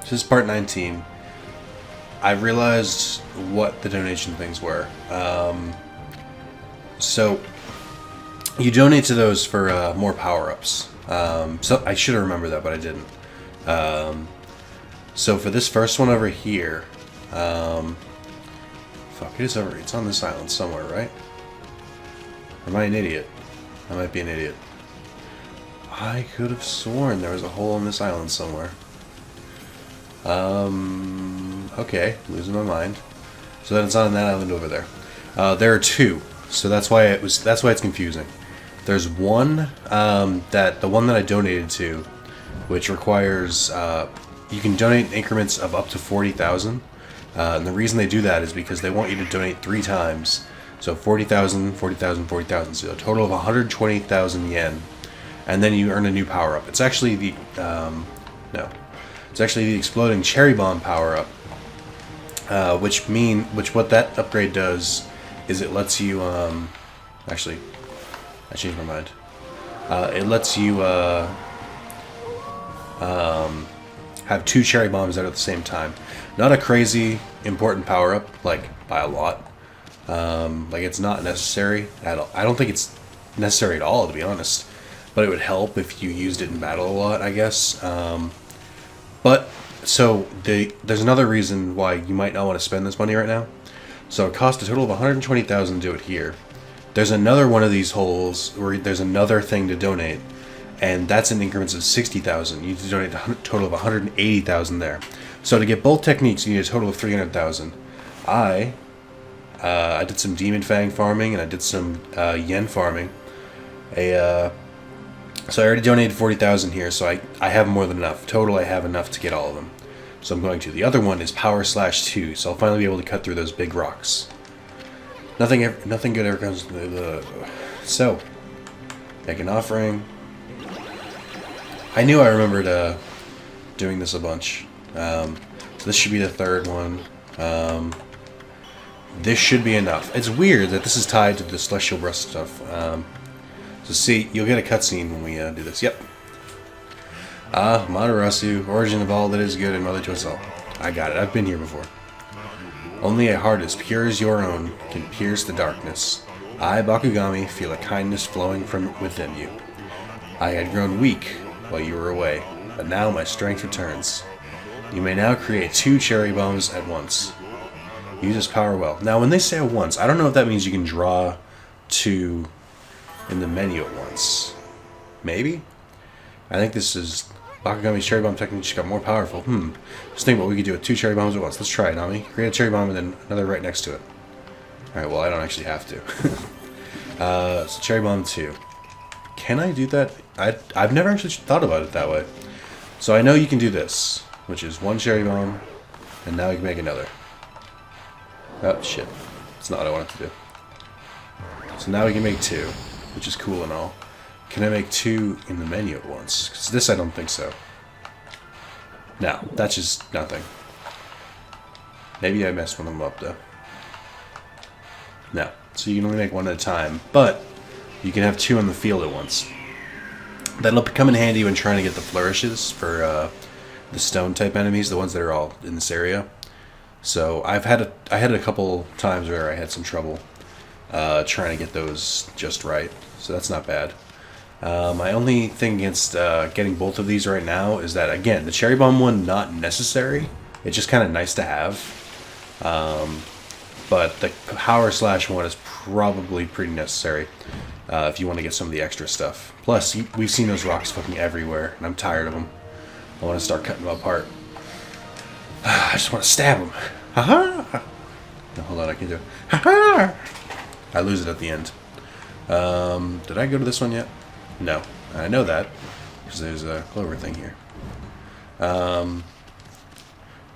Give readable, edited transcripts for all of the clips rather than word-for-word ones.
this is part 19. I realized what the donation things were. So you donate to those for more power-ups. So I should have remembered that, but I didn't. So for this first one over here, fuck, it is over. It's on this island somewhere, right? Or am I an idiot? I might be an idiot. I could have sworn there was a hole on this island somewhere. Okay, losing my mind. So then it's on that island over there. There are two, so that's why it's confusing. There's one the one that I donated to, which requires you can donate in increments of up to 40,000. And the reason they do that is because they want you to donate 3 times. So 40,000, 40,000, 40,000. So a total of 120,000 yen. And then you earn a new power-up. It's actually the... It's actually the exploding cherry bomb power-up. Which what that upgrade does is it lets you... actually, I changed my mind. It lets you have 2 cherry bombs out at the same time. Not a crazy important power-up, like, by a lot. Like, it's not necessary at all. I don't think it's necessary at all, to be honest. But it would help if you used it in battle a lot, I guess. There's another reason why you might not want to spend this money right now. So it costs a total of 120,000 to do it here. There's another one of these holes where there's another thing to donate. And that's in increments of 60,000. You need to donate a total of 180,000 there. So to get both techniques, you need a total of 300,000. I did some Demon Fang farming, and I did some yen farming. So I already donated 40,000 here, so I have more than enough. Total, I have enough to get all of them. So I'm going to. The other one is Power/2, so I'll finally be able to cut through those big rocks. Nothing good ever comes to the... So, make an offering. I knew I remembered doing this a bunch. So this should be the third one. This should be enough. It's weird that this is tied to the Celestial Breath stuff. So see, you'll get a cutscene when we do this. Yep. Matarasu, origin of all that is good and mother to us all. I got it. I've been here before. Only a heart as pure as your own can pierce the darkness. I, Bakugami, feel a kindness flowing from within you. I had grown weak while you were away, but now my strength returns. You may now create 2 cherry bombs at once. Use this power well. Now, when they say at once, I don't know if that means you can draw 2 in the menu at once. Maybe? I think this is Bakugami's cherry bomb technique just got more powerful. Just think what we could do with 2 cherry bombs at once. Let's try it, Nami. Create a cherry bomb and then another right next to it. Alright, well, I don't actually have to. So cherry bomb 2. Can I do that? I've never actually thought about it that way. So I know you can do this, which is 1 cherry bomb, and now we can make another. Oh, shit. That's not what I wanted to do. So now we can make 2, which is cool and all. Can I make 2 in the menu at once? Because this I don't think so. No, that's just nothing. Maybe I messed one of them up, though. No. So you can only make 1 at a time, but you can have 2 on the field at once. That'll come in handy when trying to get the flourishes for the stone-type enemies, the ones that are all in this area. So I had a couple times where I had some trouble trying to get those just right. So that's not bad. My only thing against getting both of these right now is that, again, the cherry bomb one, not necessary. It's just kind of nice to have. But the Power/1 is probably pretty necessary if you want to get some of the extra stuff. Plus, we've seen those rocks fucking everywhere, and I'm tired of them. I want to start cutting them apart. I just want to stab them. Ha-ha! No, hold on, I can do it. Ha-ha! I lose it at the end. Did I go to this one yet? No. I know that, because there's a clover thing here.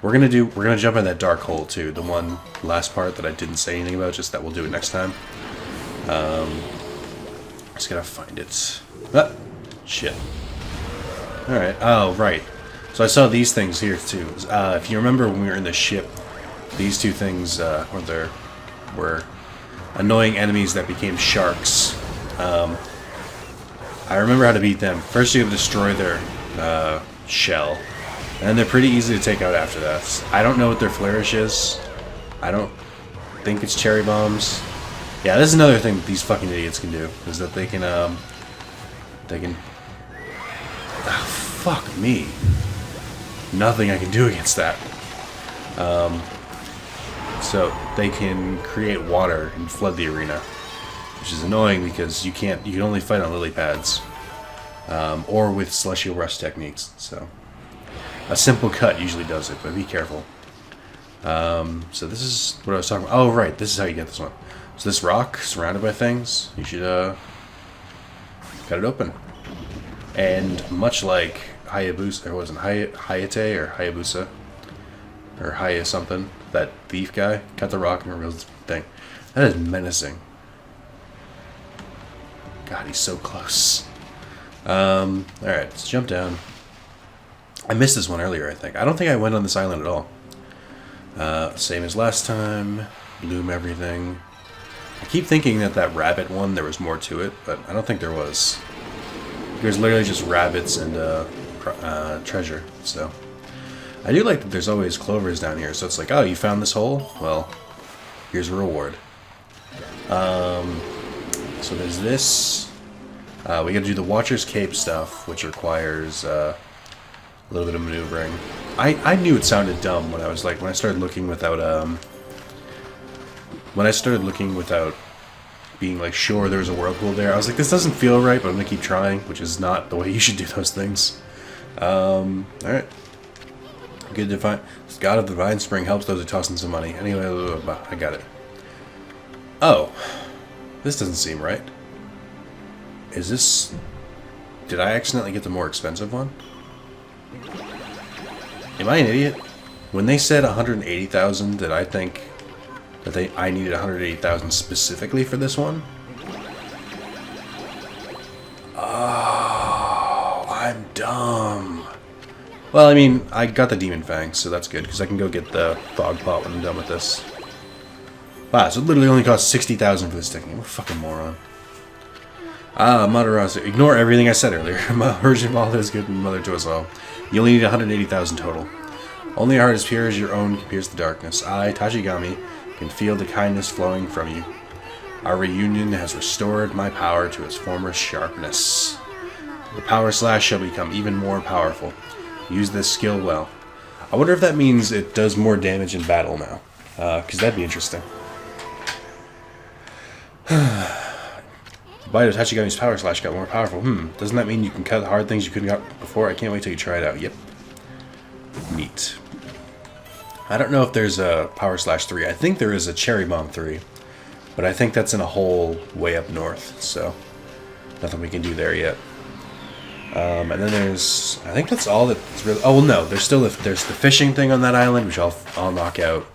We're gonna jump in that dark hole too, the one last part that I didn't say anything about, just that we'll do it next time. Just gotta find it. Ah, shit. Alright, oh, right. So I saw these things here too. If you remember when we were in the ship, these 2 things were annoying enemies that became sharks. I remember how to beat them. First you have to destroy their shell, And they're pretty easy to take out after that. I don't know what their flourish is. I don't think it's cherry bombs. Yeah, this is another thing that these fucking idiots can do, is that they can, oh, fuck me. Nothing I can do against that. So they can create water and flood the arena, which is annoying because you can only fight on lily pads, or with celestial rush techniques. So a simple cut usually does it, but be careful. So this is what I was talking about. Oh, right, this is how you get this one. So this rock, surrounded by things, you should cut it open. And much like Hayabusa, or wasn't Hayate or Hayabusa, or Haya something, that thief guy, cut the rock and reveals the thing. That is menacing. God, he's so close. Alright, let's jump down. I missed this one earlier, I think. I don't think I went on this island at all. Same as last time. Loom everything. I keep thinking that rabbit one, there was more to it, but I don't think there was. There's literally just rabbits and treasure, so. I do like that there's always clovers down here, so it's like, oh, you found this hole? Well, here's a reward. So there's this. We gotta do the Watcher's Cape stuff, which requires a little bit of maneuvering. I knew it sounded dumb when I started looking without being like sure there was a whirlpool there. I was like, this doesn't feel right, but I'm gonna keep trying, which is not the way you should do those things. Alright. Good divine. This god of the divine spring helps those who toss in some money. Anyway, I got it. Oh. This doesn't seem right. Is this... Did I accidentally get the more expensive one? Am I an idiot? When they said 180,000, did I think that I needed 180,000 specifically for this one? Oh, I'm dumb. Well, I mean, I got the Demon Fangs, so that's good, because I can go get the Fog Pot when I'm done with this. Wow, so it literally only costs 60,000 for this technique. What a fucking moron. Madarasa. Ignore everything I said earlier. Version of all that is good and Mother to us all. You only need 180,000 total. Only a heart as pure as your own can pierce the darkness. I, Tachigami, can feel the kindness flowing from you. Our reunion has restored my power to its former sharpness. The power slash shall become even more powerful. Use this skill well. I wonder if that means it does more damage in battle now. Because that'd be interesting. The bite of Tachigami's power slash got more powerful. Doesn't that mean you can cut hard things you couldn't cut before? I can't wait till you try it out. Yep. Neat. I don't know if there's a power slash 3. I think there is a cherry bomb 3. But I think that's in a hole way up north. So, nothing we can do there yet. And then there's... I think that's all that's really... Oh, well, no. There's still there's the fishing thing on that island, which I'll knock out.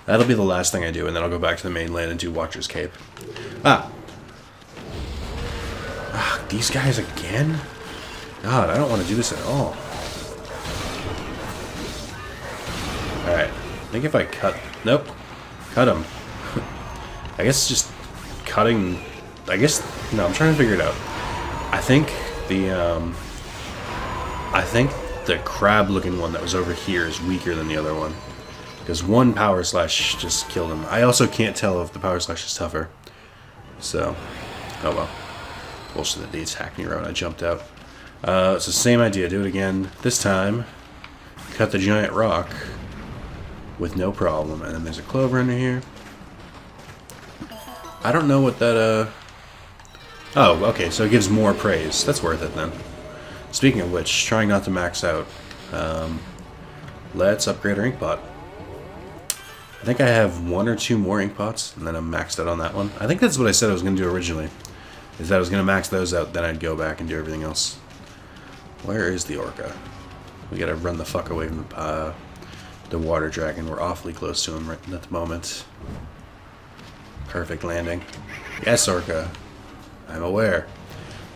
That'll be the last thing I do, and then I'll go back to the mainland and do Watcher's Cape. These guys again? God, I don't want to do this at all. Alright. I think if I cut... Nope. Cut them. I guess just cutting... I guess... No, I'm trying to figure it out. I think the crab-looking one that was over here is weaker than the other one. Because one power slash just killed him. I also can't tell if the power slash is tougher. So... Oh well. Bullshit, that date's hacked me around. I jumped out. It's the same idea. Do it again. This time, cut the giant rock with no problem. And then there's a clover under here. I don't know what that, Oh, okay, so it gives more praise. That's worth it, then. Speaking of which, trying not to max out. Let's upgrade our ink pot. I think I have 1 or 2 more ink pots, and then I'm maxed out on that one. I think that's what I said I was going to do originally. Is that I was going to max those out, then I'd go back and do everything else. Where is the orca? We gotta run the fuck away from the water dragon. We're awfully close to him right at the moment. Perfect landing. Yes, orca. I'm aware.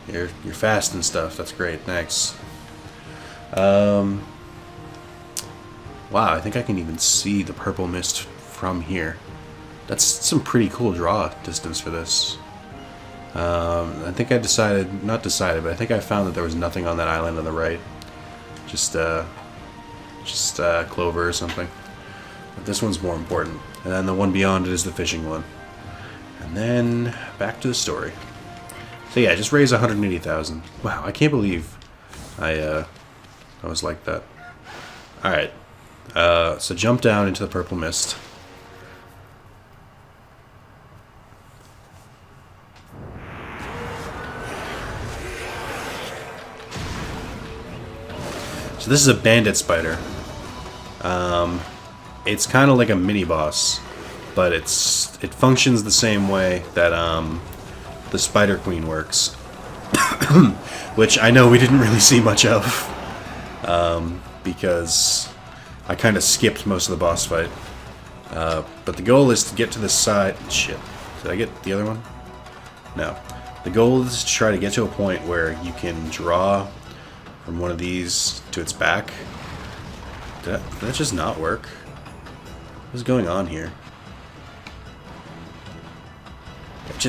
You're fast and stuff. That's great. Thanks. Wow, I think I can even see the purple mist from here. That's some pretty cool draw distance for this. I think I decided, not decided, but I think I found that there was nothing on that island on the right. Just, just clover or something. But this one's more important. And then the one beyond it is the fishing one. And then back to the story. So yeah, just raise 180,000. Wow, I can't believe I was like that. Alright. So jump down into the purple mist. So this is a bandit spider. It's kind of like a mini boss, but it functions the same way that the Spider Queen works, which I know we didn't really see much of, because I kind of skipped most of the boss fight. But the goal is to get to the side. Shit, did I get the other one? No. The goal is to try to get to a point where you can draw from one of these to its back. Did that just not work? What's going on here?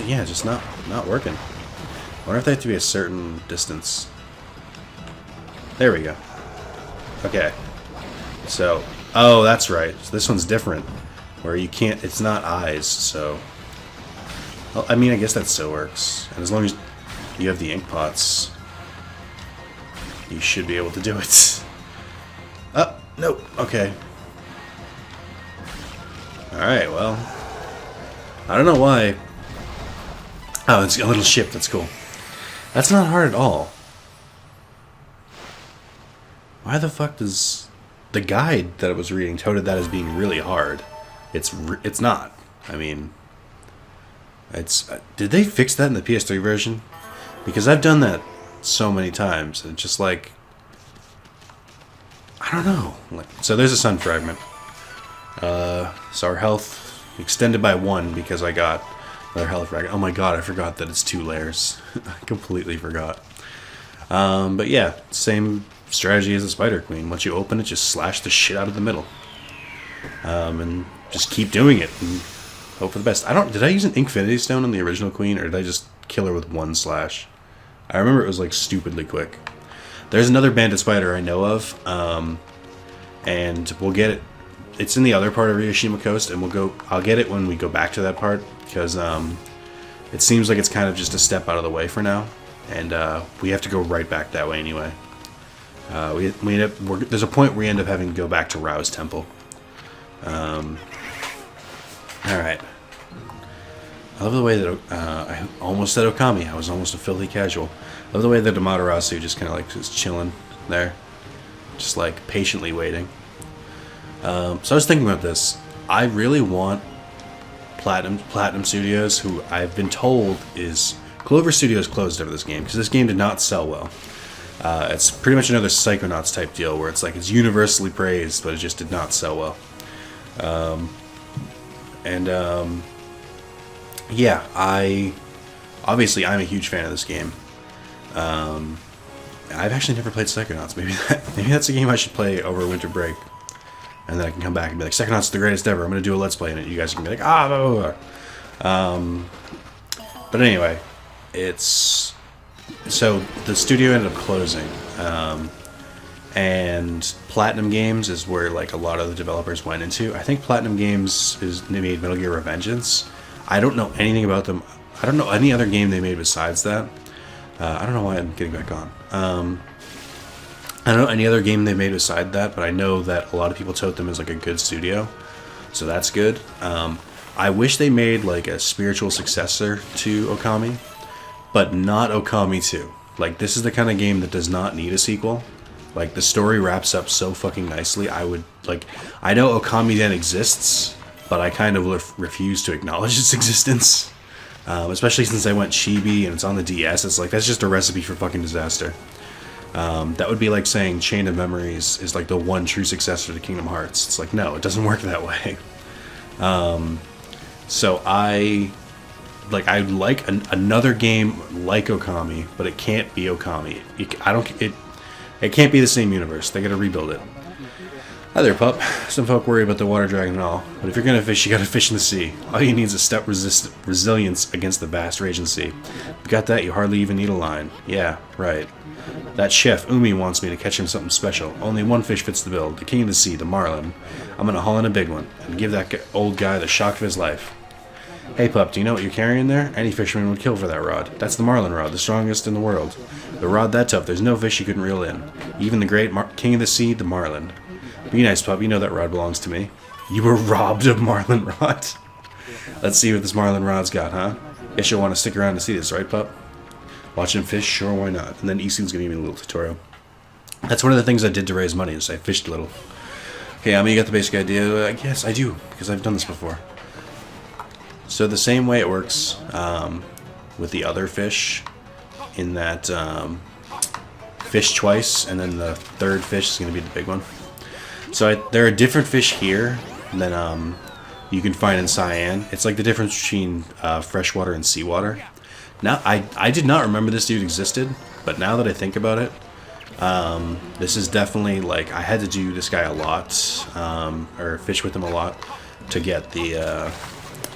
Yeah, just not working. I wonder if they have to be a certain distance. There we go. Okay. So, oh, that's right. So this one's different. Where you can't, it's not eyes, so... Well, I mean, I guess that still works. And as long as you have the ink pots, you should be able to do it. Oh, nope. Okay. Alright, well. I don't know why. Oh, it's a little ship. That's cool. That's not hard at all. Why the fuck does... The guide that I was reading touted that as being really hard. It's not. I mean... It's... did they fix that in the PS3 version? Because I've done that so many times. And just like... I don't know. So there's a sun fragment. So our health extended by 1 because I got another health fragment. Oh my god, I forgot that it's 2 layers. I completely forgot. But yeah, same strategy as the Spider Queen. Once you open it, just slash the shit out of the middle. And just keep doing it and hope for the best. Did I use an Infinity Stone on the original Queen, or did I just kill her with 1 slash? I remember it was like stupidly quick. There's another bandit spider I know of, and we'll get it. It's in the other part of Ryushima Coast, and I'll get it when we go back to that part, because it seems like it's kind of just a step out of the way for now, and we have to go right back that way anyway. There's a point where we end up having to go back to Rao's temple. Alright. I love the way that I almost said Okami. I was almost a filthy casual. I love the way that Amaterasu just kind of like is chilling there, just like patiently waiting. So I was thinking about this. I really want Platinum Studios, who I've been told is... Clover Studios closed over this game, because this game did not sell well. It's pretty much another Psychonauts type deal, where it's like it's universally praised, but it just did not sell well. Yeah, obviously I'm a huge fan of this game. I've actually never played Psychonauts. Maybe that's a game I should play over winter break. And then I can come back and be like, Psychonauts is the greatest ever. I'm going to do a Let's Play in it. You guys can be like, ah, blah, blah, blah. But anyway, so the studio ended up closing. And Platinum Games is where like a lot of the developers went into. I think Platinum Games they made Metal Gear Revengeance. I don't know anything about them. I don't know any other game they made besides that. I don't know why I'm getting back on. I don't know any other game they made beside that, but I know that a lot of people tote them as like a good studio, so that's good. I wish they made like a spiritual successor to Okami, but not Okami 2. Like, this is the kind of game that does not need a sequel. Like, the story wraps up so fucking nicely. I know Okami Den exists, but I kind of refuse to acknowledge its existence. Especially since I went chibi and it's on the DS. It's like, that's just a recipe for fucking disaster. That would be like saying Chain of Memories is like the one true successor to Kingdom Hearts. It's like, no, it doesn't work that way. So I'd like another game like Okami, but it can't be Okami. It can't be the same universe. They gotta rebuild it. Hi there, pup. Some folk worry about the water dragon and all, but if you're gonna fish, you gotta fish in the sea. All you need is a step resilience against the vast raging sea. If you got that, you hardly even need a line. Yeah, right. That chef, Umi, wants me to catch him something special. Only one fish fits the bill, the king of the sea, the marlin. I'm gonna haul in a big one, and give that old guy the shock of his life. Hey, pup, do you know what you're carrying there? Any fisherman would kill for that rod. That's the marlin rod, the strongest in the world. The rod that tough, there's no fish you couldn't reel in. Even the great king of the sea, the marlin. Be nice, pup. You know that rod belongs to me. You were robbed of marlin rod. Let's see what this marlin rod's got, huh? Guess you'll want to stick around to see this, right, pup? Watching fish? Sure, why not? And then Isun's gonna give me a little tutorial. That's one of the things I did to raise money, is I fished a little. Okay, you got the basic idea. I guess I do, because I've done this before. So the same way it works with the other fish, in that fish twice, and then the third fish is going to be the big one. So there are different fish here than you can find in Cyan. It's like the difference between freshwater and seawater. Now, I did not remember this dude existed, but now that I think about it, this is definitely, like, I had to do this guy a lot, or fish with him a lot, to get the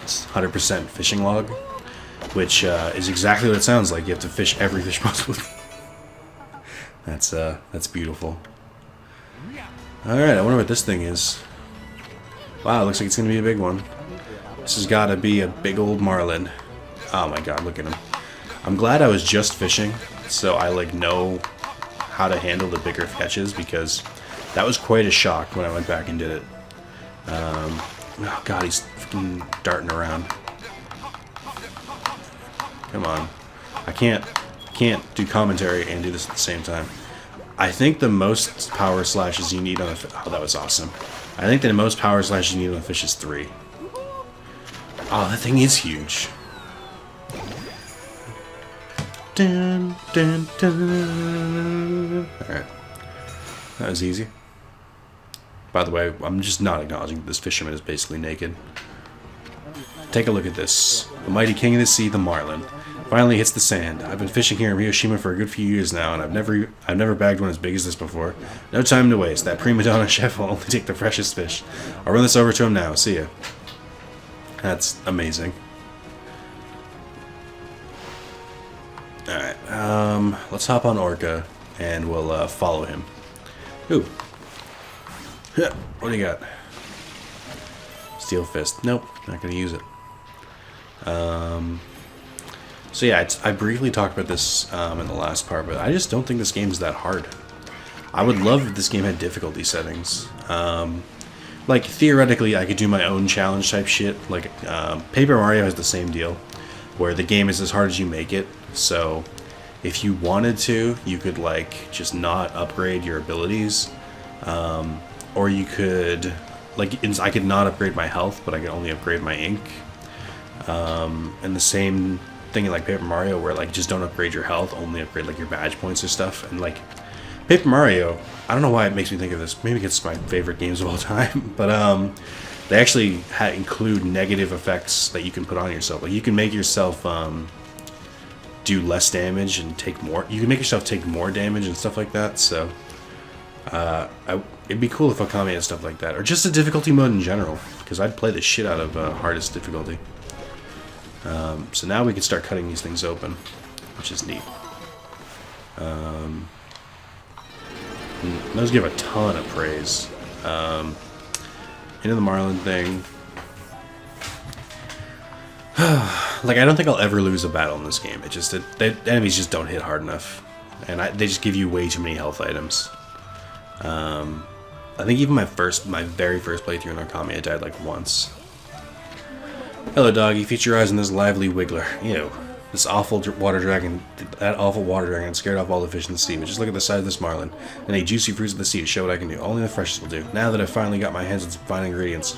100% fishing log, which is exactly what it sounds like. You have to fish every fish possible. That's beautiful. Alright, I wonder what this thing is. Wow, it looks like it's going to be a big one. This has got to be a big old marlin. Oh my god, look at him. I'm glad I was just fishing, so I like know how to handle the bigger catches, because that was quite a shock when I went back and did it. Oh god, he's fucking darting around. Come on. I can't do commentary and do this at the same time. I think the most power slashes you need on a fish... Oh, that was awesome. I think the most power slashes you need on a fish is 3. Oh, that thing is huge. Dun, dun, dun. Alright. That was easy. By the way, I'm just not acknowledging that this fisherman is basically naked. Take a look at this. The mighty king of the sea, the marlin, finally hits the sand. I've been fishing here in Hiroshima for a good few years now, and I've never bagged one as big as this before. No time to waste. That prima donna chef will only take the freshest fish. I'll run this over to him now. See ya. That's amazing. Alright, let's hop on Orca, and we'll follow him. Ooh. What do you got? Steel Fist. Nope, not gonna use it. So yeah, I briefly talked about this in the last part, but I just don't think this game is that hard. I would love if this game had difficulty settings. Like, theoretically, I could do my own challenge type shit. Like, Paper Mario has the same deal, where the game is as hard as you make it. So, if you wanted to, you could, like, just not upgrade your abilities. Or you could, like, I could not upgrade my health, but I could only upgrade my ink. And the same thing in, like, Paper Mario, where, like, just don't upgrade your health, only upgrade, like, your badge points or stuff. And, like, Paper Mario, I don't know why it makes me think of this. Maybe it's my favorite games of all time. But, they actually include negative effects that you can put on yourself. Like, you can make yourself, do less damage and take more. You can make yourself take more damage and stuff like that, so... it'd be cool if Okami had stuff like that. Or just a difficulty mode in general, because I'd play the shit out of hardest difficulty. So now we can start cutting these things open, which is neat. Those give a ton of praise. Into the Marlin thing. Like, I don't think I'll ever lose a battle in this game. The enemies just don't hit hard enough. And they just give you way too many health items. I think even my very first playthrough in Okami, I died like once. Hello, doggy. Feast your eyes on this lively wiggler. Ew. This awful water dragon, that awful water dragon scared off all the fish in the sea. But just look at the size of this marlin. And a juicy fruits of the sea to show what I can do. Only the freshest will do. Now that I've finally got my hands on some fine ingredients,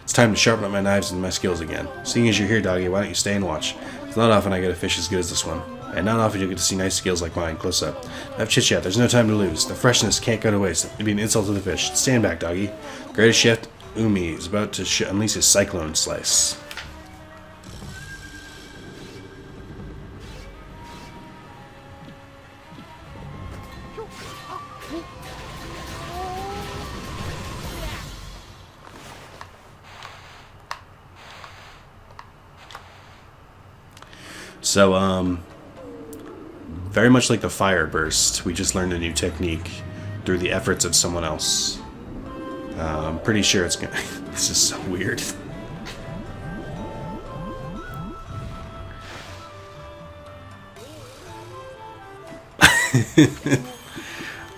it's time to sharpen up my knives and my skills again. Seeing as you're here, doggy, why don't you stay and watch? It's not often I get a fish as good as this one. And not often you get to see nice skills like mine close up. Have chit-chat, there's no time to lose. The freshness can't go to waste. It'd be an insult to the fish. Stand back, doggy. Greatest chef, Umi, is about to unleash his cyclone slice. So, very much like the fire burst, we just learned a new technique through the efforts of someone else. I'm pretty sure it's gonna... This is so weird.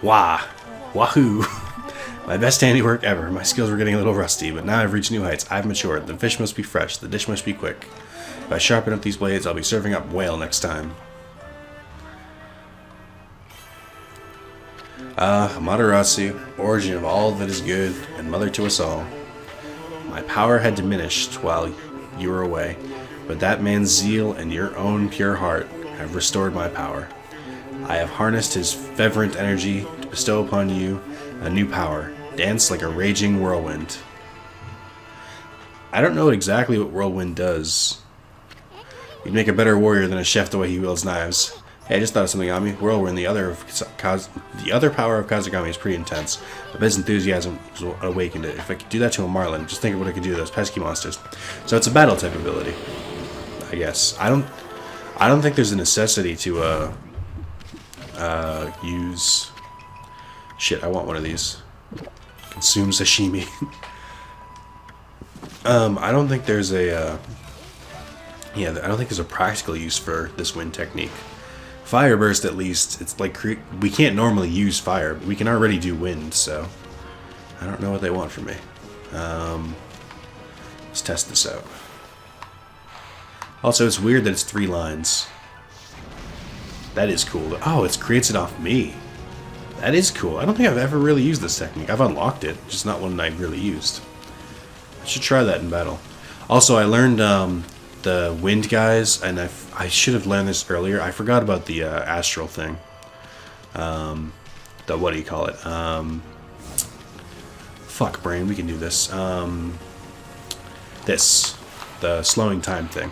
Wah! Wahoo! My best handiwork ever. My skills were getting a little rusty, but now I've reached new heights. I've matured. The fish must be fresh. The dish must be quick. If I sharpen up these blades, I'll be serving up whale next time. Amaterasu, origin of all that is good, and mother to us all. My power had diminished while you were away, but that man's zeal and your own pure heart have restored my power. I have harnessed his fervent energy to bestow upon you a new power. Dance like a raging whirlwind. I don't know exactly what whirlwind does. You'd make a better warrior than a chef the way he wields knives. Hey, I just thought of something on me. Whirlwind, the other power of Kazagami is pretty intense. But his enthusiasm awakened it. If I could do that to a Marlin, just think of what I could do to those pesky monsters. So it's a battle type ability, I guess. I don't think there's a necessity to use... Shit, I want one of these. Consume sashimi. I don't think there's a... I don't think there's a practical use for this wind technique. Fire burst, at least, it's like we can't normally use fire, but we can already do wind, so I don't know what they want from me. Let's test this out. Also, it's weird that it's 3 lines. That is cool. Oh, it creates it off me. That is cool. I don't think I've ever really used this technique. I've unlocked it, just not one I really used. I should try that in battle. Also, I learned the wind guys, and I should have learned this earlier. I forgot about the astral thing. The what do you call it? Fuck brain, we can do this. The slowing time thing.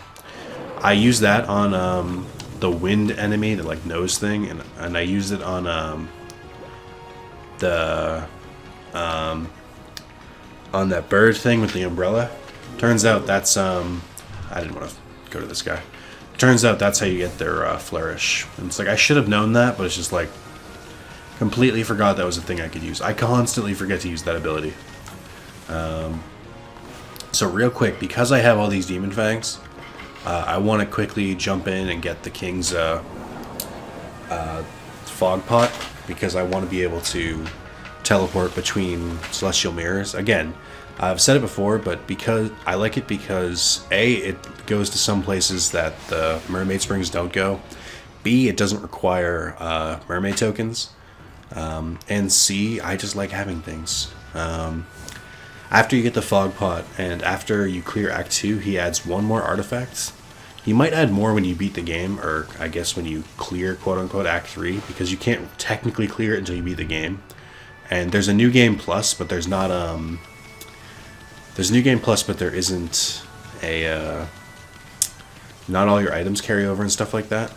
I use that on the wind enemy, the like nose thing, and I used it on that bird thing with the umbrella. Turns out that's I didn't want to go to this guy. Turns out that's how you get their flourish. And it's like, I should have known that, but it's just like, completely forgot that was a thing I could use. I constantly forget to use that ability. So real quick, because I have all these demon fangs, I want to quickly jump in and get the king's fog pot, because I want to be able to teleport between celestial mirrors. Again, I've said it before, but because I like it because A, it goes to some places that the mermaid springs don't go. B, it doesn't require mermaid tokens. And C, I just like having things. After you get the fog pot and after you clear Act 2, he adds one more artifact. He might add more when you beat the game, or I guess when you clear quote-unquote Act 3, because you can't technically clear it until you beat the game. And there's a new game plus, but there's not there's a new game plus, but there isn't a not all your items carry over and stuff like that.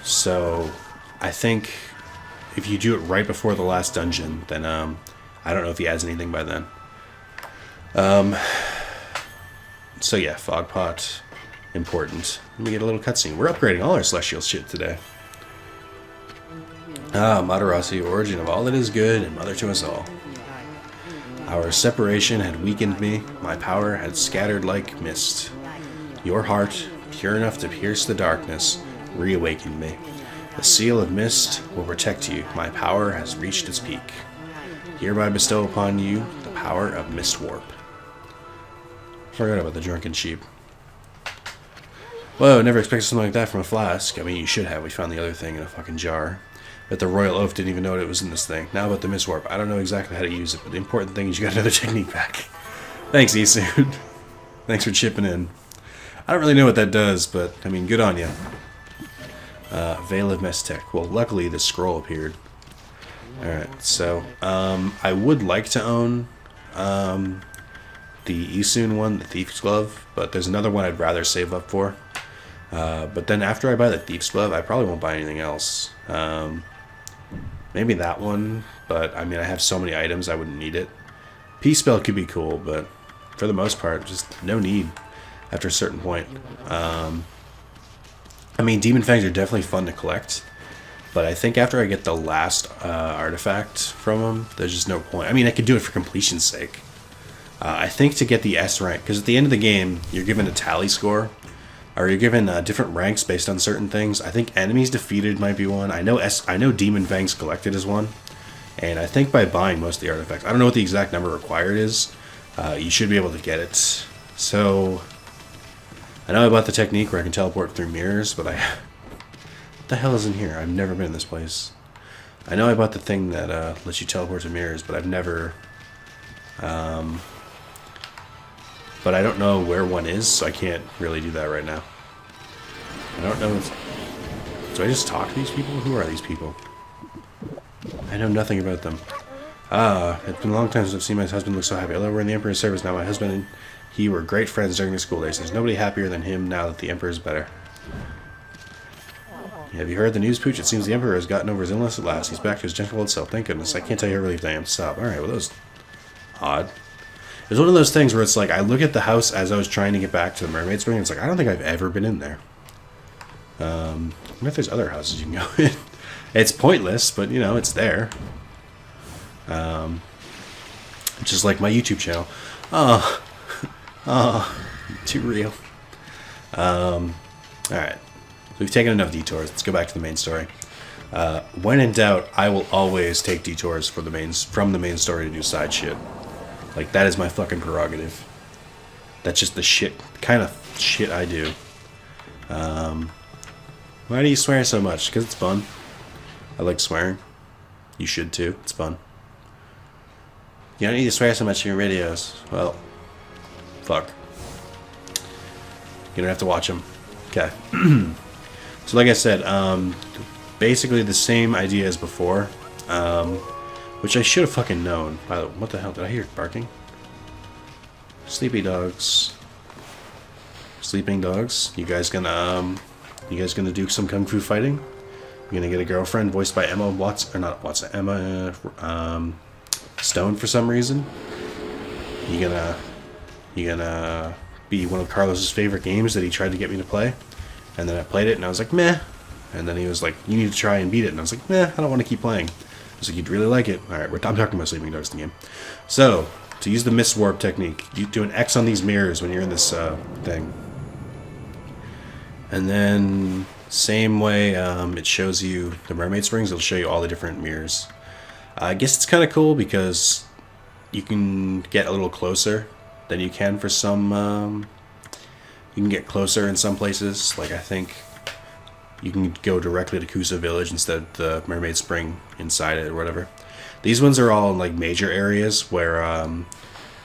So I think if you do it right before the last dungeon, then I don't know if he adds anything by then. So yeah, fog pot, important. Let me get a little cutscene. We're upgrading all our celestial shit today. Amaterasu, origin of all that is good and mother to us all. Our separation had weakened me, my power had scattered like mist. Your heart, pure enough to pierce the darkness, reawakened me. The seal of mist will protect you, my power has reached its peak. Hereby bestow upon you the power of mist warp. Forgot about the drunken sheep. Whoa, never expected something like that from a flask. I mean, you should have, we found the other thing in a fucking jar. But the Royal Oaf didn't even know it was in this thing. Now about the Mist Warp. I don't know exactly how to use it, but the important thing is you got another technique back. Thanks, Isun. Thanks for chipping in. I don't really know what that does, but, I mean, good on you. Veil of Mestek. Well, luckily the scroll appeared. Alright, so, I would like to own, the Isun one, the Thief's Glove, but there's another one I'd rather save up for. But then after I buy the Thief's Glove, I probably won't buy anything else. Maybe that one, but I mean, I have so many items, I wouldn't need it. Peace Spell could be cool, but for the most part, just no need after a certain point. I mean, demon fangs are definitely fun to collect, but I think after I get the last artifact from them, there's just no point. I mean, I could do it for completion's sake. I think to get the S rank, because at the end of the game, you're given a tally score, or you're given different ranks based on certain things. I think enemies defeated might be one. I know demon fangs collected is one, and I think by buying most of the artifacts, I don't know what the exact number required is. You should be able to get it. So I know I bought the technique where I can teleport through mirrors, but what the hell is in here? I've never been in this place. I know I bought the thing that lets you teleport to mirrors, but I've never. But I don't know where one is, so I can't really do that right now. I don't know. Do I just talk to these people? Who are these people? I know nothing about them. It's been a long time since I've seen my husband look so happy. Although we're in the Emperor's service now, my husband and he were great friends during the school days. There's nobody happier than him now that the Emperor is better. Have you heard the news, Pooch? It seems the Emperor has gotten over his illness at last. He's back to his gentle old self. Thank goodness. I can't tell you how relieved I am. Stop. Alright, well, that was odd. It's one of those things where it's like, I look at the house as I was trying to get back to the Mermaid Spring, and it's like, I don't think I've ever been in there. I wonder if there's other houses you can go in. It's pointless, but, you know, it's there. Just like my YouTube channel. Oh, too real. Alright. So we've taken enough detours. Let's go back to the main story. When in doubt, I will always take detours from the main story to do side shit. Like, that is my fucking prerogative. That's just the kind of shit I do. Why do you swear so much? Because it's fun. I like swearing. You should too. It's fun. You don't need to swear so much in your videos. Well, fuck. You don't have to watch them. Okay. So like I said, basically the same idea as before. Which I should have fucking known. By the way, what the hell? Did I hear barking? Sleepy dogs. Sleeping dogs. You guys gonna do some kung fu fighting? You gonna get a girlfriend voiced by Emma Watson, or not Watson, Emma Stone for some reason? You gonna be one of Carlos's favorite games that he tried to get me to play? And then I played it and I was like, meh. And then he was like, you need to try and beat it. And I was like, meh, I don't want to keep playing. I was like, you'd really like it. Alright, I'm talking about Sleeping Dogs in the game. So, to use the Mist Warp technique, you do an X on these mirrors when you're in this thing. And then, same way it shows you the Mermaid Springs, it'll show you all the different mirrors. I guess it's kind of cool because you can get a little closer than you can for some... you can get closer in some places. Like, I think you can go directly to Kusa Village instead of the Mermaid Spring inside it or whatever. These ones are all in like major areas where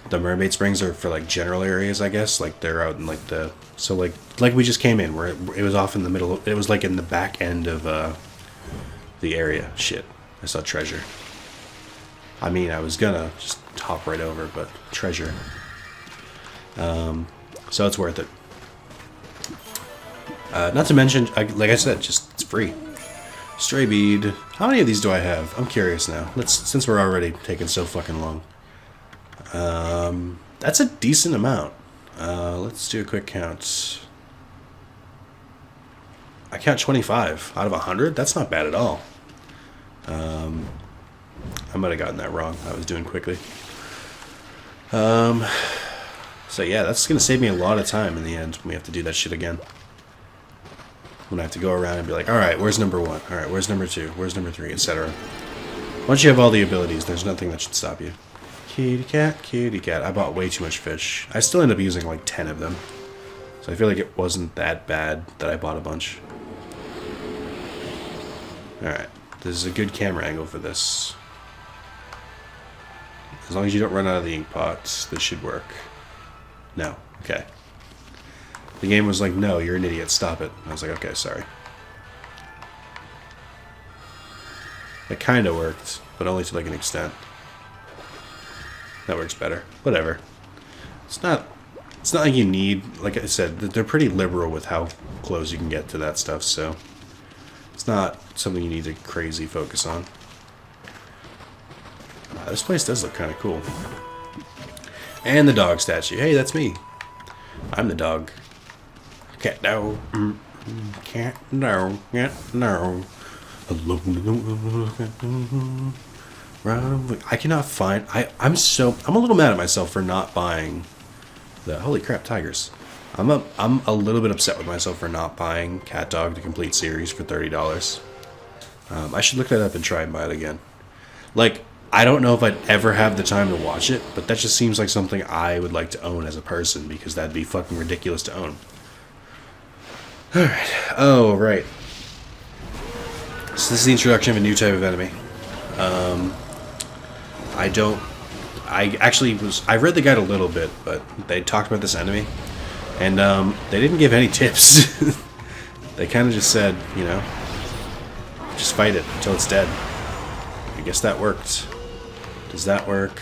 the Mermaid Springs are for like general areas, I guess. Like they're out in like the... So like we just came in where it was off in the middle. It was like in the back end of the area. Shit. I saw treasure. I mean, I was gonna just hop right over, but treasure. So it's worth it. Not to mention, like I said, just it's free. Stray bead. How many of these do I have? I'm curious now. Since we're already taking so fucking long. That's a decent amount. Let's do a quick count. I count 25 out of 100. That's not bad at all. I might have gotten that wrong. I was doing quickly. So yeah, that's gonna save me a lot of time in the end when we have to do that shit again. When I have to go around and be like, alright, where's number 1? Alright, where's number 2? Where's number 3? Etc. Once you have all the abilities, there's nothing that should stop you. Kitty cat, kitty cat. I bought way too much fish. I still end up using like 10 of them. So I feel like it wasn't that bad that I bought a bunch. Alright, this is a good camera angle for this. As long as you don't run out of the ink pots, this should work. No. Okay. The game was like, no, you're an idiot, stop it. I was like, okay, sorry. It kind of worked, but only to like an extent. That works better. Whatever. It's not like you need, like I said, they're pretty liberal with how close you can get to that stuff, so it's not something you need to crazy focus on. This place does look kind of cool. And the dog statue. Hey, that's me. I'm the dog. Cat, no. Can't know. I cannot find. I'm a little mad at myself for not buying the. Holy crap, tigers! I'm a little bit upset with myself for not buying Cat Dog the complete series for $30. I should look that up and try and buy it again. Like, I don't know if I'd ever have the time to watch it, but that just seems like something I would like to own as a person, because that'd be fucking ridiculous to own. Alright. Oh, right. So this is the introduction of a new type of enemy. I read the guide a little bit, but they talked about this enemy, and they didn't give any tips. They kind of just said, you know, just fight it until it's dead. I guess that worked. Does that work?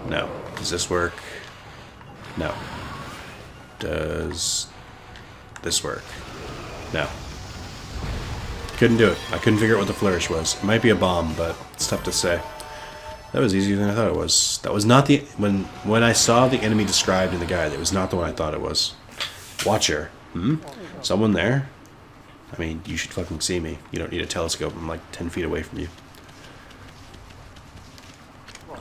No. Does this work? No. Does this work? No. Couldn't do it. I couldn't figure out what the flourish was. It might be a bomb, but it's tough to say. That was easier than I thought it was. That was not the... When I saw the enemy described in the guide, it was not the one I thought it was. Watcher. Someone there? I mean, you should fucking see me. You don't need a telescope. I'm like 10 feet away from you.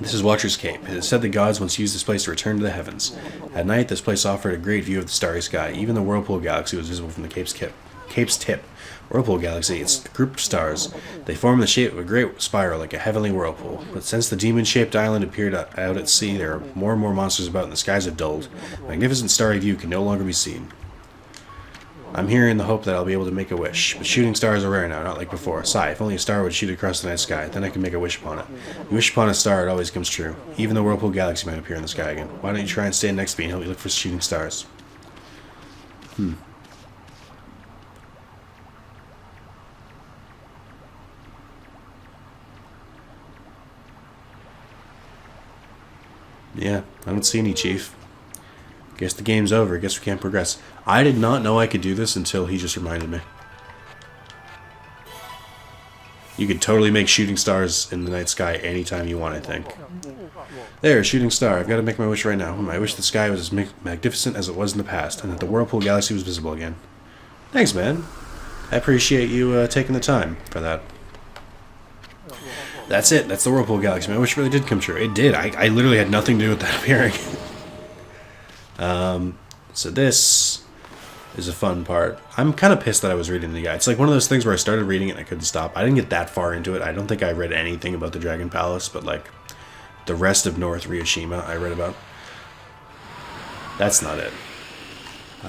This is Watcher's Cape. It is said the gods once used this place to return to the heavens. At night, this place offered a great view of the starry sky. Even the Whirlpool Galaxy was visible from the cape's tip. Whirlpool Galaxy, it's a group of stars. They form the shape of a great spiral like a heavenly whirlpool. But since the demon-shaped island appeared out at sea, there are more and more monsters about and the skies have dulled. The magnificent starry view can no longer be seen. I'm here in the hope that I'll be able to make a wish. But shooting stars are rare now, not like before. Sigh, if only a star would shoot across the night sky, then I can make a wish upon it. You wish upon a star, it always comes true. Even the Whirlpool Galaxy might appear in the sky again. Why don't you try and stand next to me and help me look for shooting stars? Yeah, I don't see any, Chief. Guess the game's over. Guess we can't progress. I did not know I could do this until he just reminded me. You could totally make shooting stars in the night sky anytime you want, I think. There, shooting star. I've got to make my wish right now. I wish the sky was as magnificent as it was in the past, and that the Whirlpool Galaxy was visible again. Thanks, man. I appreciate you taking the time for that. That's it. That's the Whirlpool Galaxy. My wish really did come true. It did. I literally had nothing to do with that appearing. So this is a fun part. I'm kind of pissed that I was reading the guide. It's like one of those things where I started reading it and I couldn't stop. I didn't get that far into it. I don't think I read anything about the Dragon Palace, but like the rest of North Ryushima I read about. That's not it.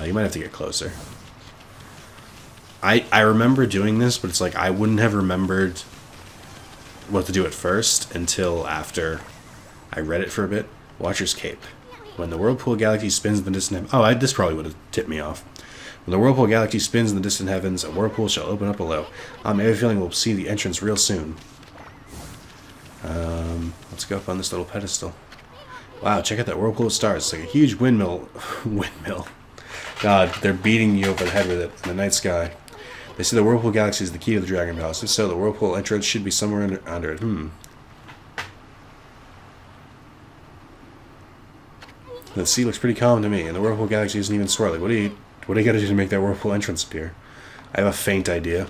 You might have to get closer. I remember doing this, but it's like I wouldn't have remembered what to do at first until after I read it for a bit. Watcher's Cape. When the Whirlpool Galaxy spins in the distant heavens... this probably would have tipped me off. When the Whirlpool Galaxy spins in the distant heavens, a whirlpool shall open up below. I have a feeling we'll see the entrance real soon. Let's go up on this little pedestal. Wow, check out that whirlpool of stars. It's like a huge windmill. Windmill. God, they're beating you over the head with it in the night sky. They say the Whirlpool Galaxy is the key to the Dragon Palace. If so, the whirlpool entrance should be somewhere under it. The sea looks pretty calm to me, and the Whirlpool Galaxy isn't even swirling. What do you got to do to make that whirlpool entrance appear? I have a faint idea.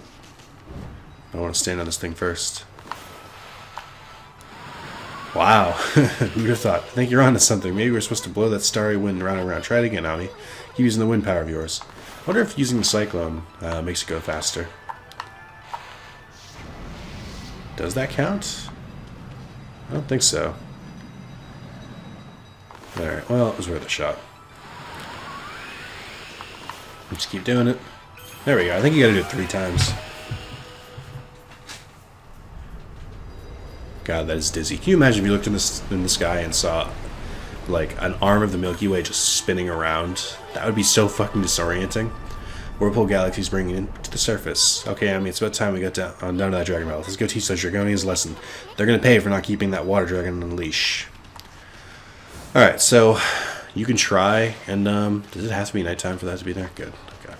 I want to stand on this thing first. Wow. Who'd have thought? I think you're onto something. Maybe we're supposed to blow that starry wind round and round. Try it again, Ami. Keep using the wind power of yours. I wonder if using the cyclone makes it go faster. Does that count? I don't think so. Alright, well, it was worth a shot. Just keep doing it. There we go. I think you gotta do it 3 times. God, that is dizzy. Can you imagine if you looked in the sky and saw, like, an arm of the Milky Way just spinning around? That would be so fucking disorienting. Whirlpool Galaxy's bringing it to the surface. Okay, I mean, it's about time we got down to that Dragon Palace. Let's go teach those Dragonians a lesson. They're gonna pay for not keeping that water dragon on a leash. Alright, so you can try, and does it have to be nighttime for that to be there? Good. Okay.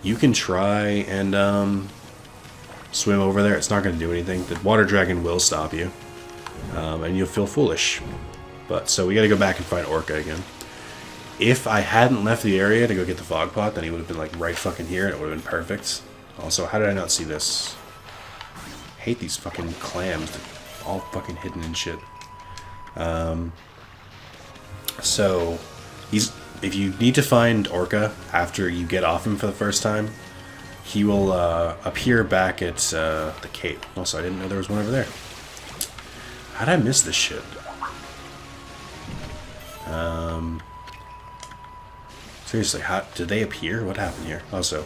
You can try and swim over there. It's not going to do anything. The water dragon will stop you, and you'll feel foolish. But so we got to go back and find Orca again. If I hadn't left the area to go get the fog pot, then he would have been like right fucking here and it would have been perfect. Also, how did I not see this? I hate these fucking clams. They're all fucking hidden and shit. So, if you need to find Orca after you get off him for the first time, he will appear back at the cape. Also, I didn't know there was one over there. How'd I miss this shit? Seriously, how did they appear? What happened here? Also,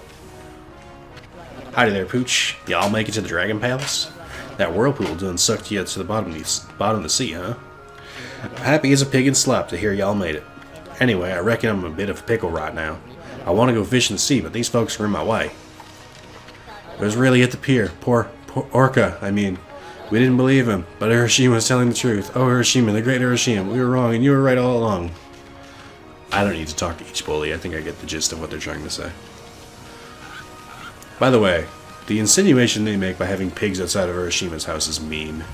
howdy there, Pooch. Y'all make it to the Dragon Palace? That whirlpool done sucked you to the bottom of the sea, huh? Happy as a pig in slop to hear y'all made it. Anyway, I reckon I'm in a bit of a pickle right now. I want to go fish in the sea, but these folks are in my way. It was really at the pier. Poor Orca, I mean. We didn't believe him, but Hiroshima was telling the truth. Oh, Hiroshima, the great Hiroshima. We were wrong, and you were right all along. I don't need to talk to each bully. I think I get the gist of what they're trying to say. By the way, the insinuation they make by having pigs outside of Hiroshima's house is mean.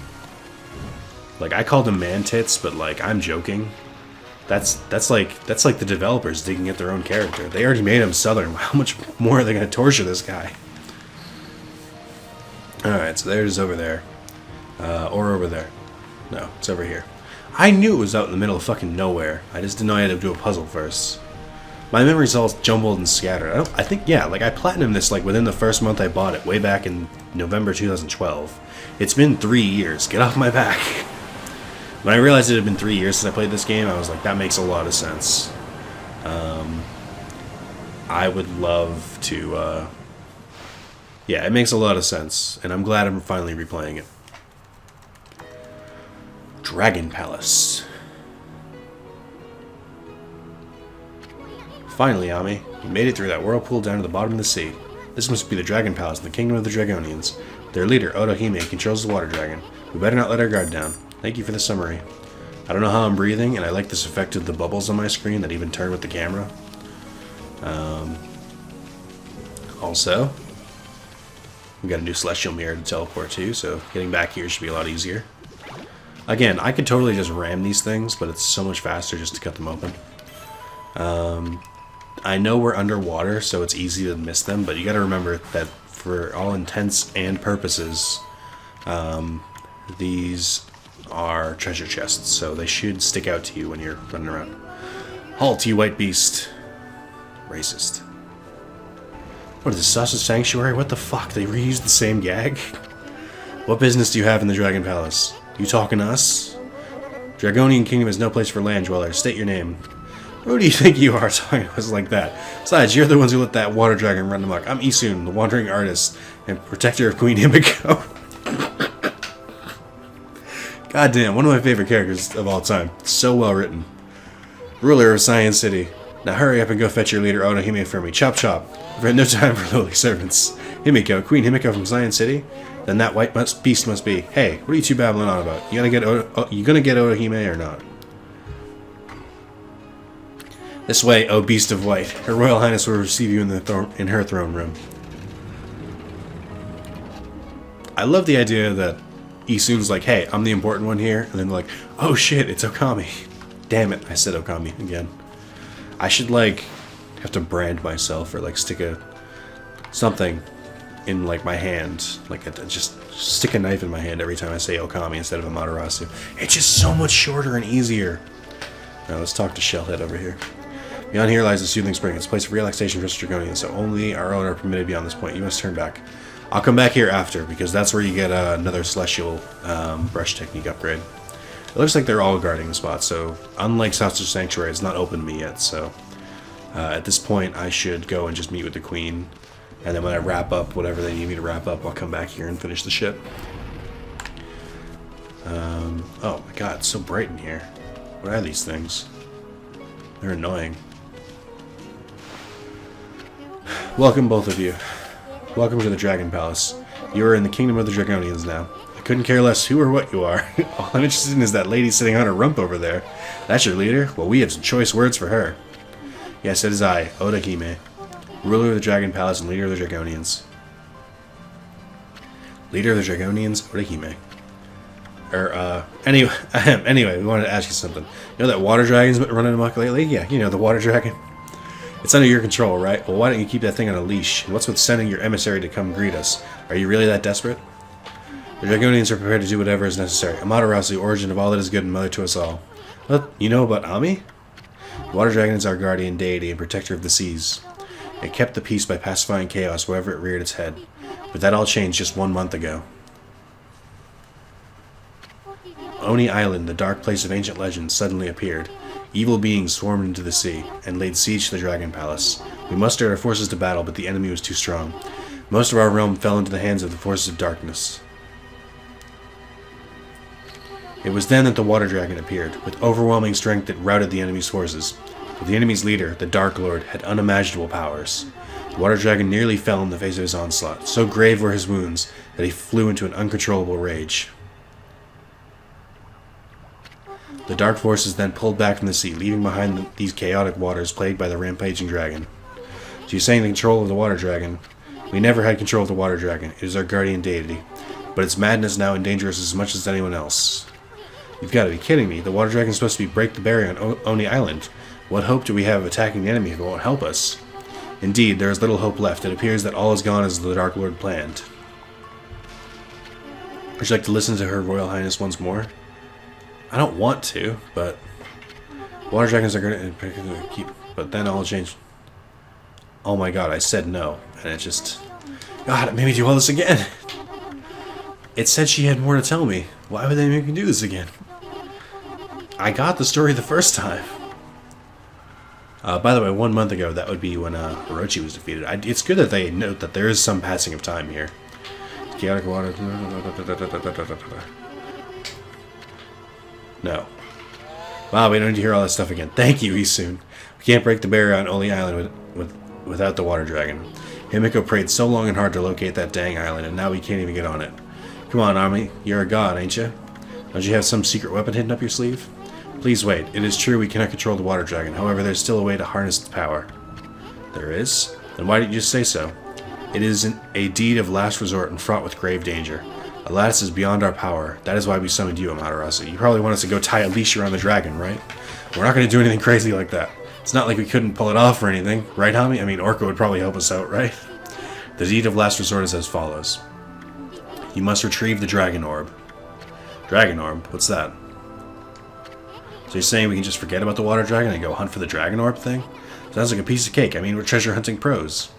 Like, I called them man tits, but like, I'm joking. That's like the developers digging at their own character. They already made him southern. How much more are they going to torture this guy? Alright, so there's over there. Or over there. No, it's over here. I knew it was out in the middle of fucking nowhere. I just didn't know I had to do a puzzle first. My memory's all jumbled and scattered. I think, yeah, like I platinumed this like within the first month I bought it, way back in November 2012. It's been 3 years. Get off my back. When I realized it had been 3 years since I played this game, I was like, that makes a lot of sense. I would love to, yeah, it makes a lot of sense, and I'm glad I'm finally replaying it. Dragon Palace. Finally, Ami, you made it through that whirlpool down to the bottom of the sea. This must be the Dragon Palace in the Kingdom of the Dragonians. Their leader, Otohime, controls the water dragon. We better not let our guard down. Thank you for the summary. I don't know how I'm breathing, and I like this effect of the bubbles on my screen that even turn with the camera. Also, we got a new Celestial Mirror to teleport to, so getting back here should be a lot easier. Again, I could totally just ram these things, but it's so much faster just to cut them open. I know we're underwater, so it's easy to miss them, but you gotta remember that for all intents and purposes, these are treasure chests, so they should stick out to you when you're running around. Halt, you white beast. Racist. What is this, Sausage Sanctuary? What the fuck? They reused the same gag? What business do you have in the Dragon Palace? You talking to us? Dragonian Kingdom is no place for land dwellers. State your name. Who do you think you are talking to us like that? Besides, you're the ones who let that water dragon run amok. I'm Isun, the wandering artist, and protector of Queen Himiko. Goddamn, one of my favorite characters of all time. So well written. Ruler of Science City. Now hurry up and go fetch your leader Otohime for me. Chop chop. I've had no time for lowly servants. Himiko, Queen Himiko from Science City? Then that white beast must be. Hey, what are you two babbling on about? You gonna get Otohime or not? This way, O beast of white. Her Royal Highness will receive you in her throne room. I love the idea that Isun's like, hey, I'm the important one here, and then like, oh shit, it's Okami. Damn it, I said Okami again. I should like have to brand myself or like stick something in like my hand, like just stick a knife in my hand every time I say Okami instead of Amaterasu. It's just so much shorter and easier. Now let's talk to Shellhead over here. Beyond here lies the Soothing Spring. It's a place of relaxation for us Dragonians, so only our own are permitted beyond this point. You must turn back. I'll come back here after, because that's where you get another Celestial brush technique upgrade. It looks like they're all guarding the spot, so unlike Sausage Sanctuary, it's not open to me yet, so at this point I should go and just meet with the Queen, and then when I wrap up whatever they need me to wrap up, I'll come back here and finish the ship. Oh my god, it's so bright in here. What are these things? They're annoying. Welcome, both of you. Welcome to the Dragon Palace. You are in the Kingdom of the Dragonians now. I couldn't care less who or what you are. All I'm interested in is that lady sitting on her rump over there. That's your leader? Well, we have some choice words for her. Yes, it is I, Otohime, ruler of the Dragon Palace and leader of the Dragonians. Leader of the Dragonians, Otohime. Anyway, we wanted to ask you something. You know that water dragon's been running amok lately? Yeah, you know, the water dragon. It's under your control, right? Well, why don't you keep that thing on a leash? And what's with sending your emissary to come greet us? Are you really that desperate? The Dragonians are prepared to do whatever is necessary. Amaterasu, the origin of all that is good and mother to us all. What? You know about Ami? The water dragon is our guardian deity and protector of the seas. It kept the peace by pacifying chaos wherever it reared its head. But that all changed just 1 month ago. Oni Island, the dark place of ancient legends, suddenly appeared. Evil beings swarmed into the sea, and laid siege to the Dragon Palace. We mustered our forces to battle, but the enemy was too strong. Most of our realm fell into the hands of the forces of darkness. It was then that the Water Dragon appeared. With overwhelming strength it routed the enemy's forces. But the enemy's leader, the Dark Lord, had unimaginable powers. The Water Dragon nearly fell in the face of his onslaught. So grave were his wounds that he flew into an uncontrollable rage. The dark forces then pulled back from the sea, leaving behind these chaotic waters plagued by the rampaging dragon. So you're saying the control of the Water Dragon? We never had control of the Water Dragon. It is our guardian deity. But its madness now endangers us as much as anyone else. You've got to be kidding me. The Water Dragon is supposed to break the barrier on Oni Island. What hope do we have of attacking the enemy if it won't help us? Indeed, there is little hope left. It appears that all is gone as the Dark Lord planned. Would you like to listen to Her Royal Highness once more? I don't want to, but water dragons are going to keep. But then I'll change. Oh my god, I said no, and it just. God, it made me do all this again. It said she had more to tell me. Why would they make me do this again? I got the story the first time. By the way, 1 month ago, that would be when Orochi was defeated. It's good that they note that there is some passing of time here. Chaotic water. No. Wow, we don't need to hear all that stuff again. Thank you, Isun. We can't break the barrier on Oni Island without the Water Dragon. Himiko prayed so long and hard to locate that dang island, and now we can't even get on it. Come on, Ami. You're a god, ain't you? Don't you have some secret weapon hidden up your sleeve? Please wait. It is true we cannot control the Water Dragon. However, there's still a way to harness its power. There is? Then why didn't you just say so? It is a deed of last resort and fraught with grave danger. Alas, is beyond our power. That is why we summoned you, Amaterasu. You probably want us to go tie a leash around the dragon, right? We're not going to do anything crazy like that. It's not like we couldn't pull it off or anything, right, Hami? I mean, Orko would probably help us out, right? The deed of last resort is as follows. You must retrieve the Dragon Orb. Dragon Orb? What's that? So you're saying we can just forget about the Water Dragon and go hunt for the Dragon Orb thing? Sounds like a piece of cake. I mean, we're treasure hunting pros.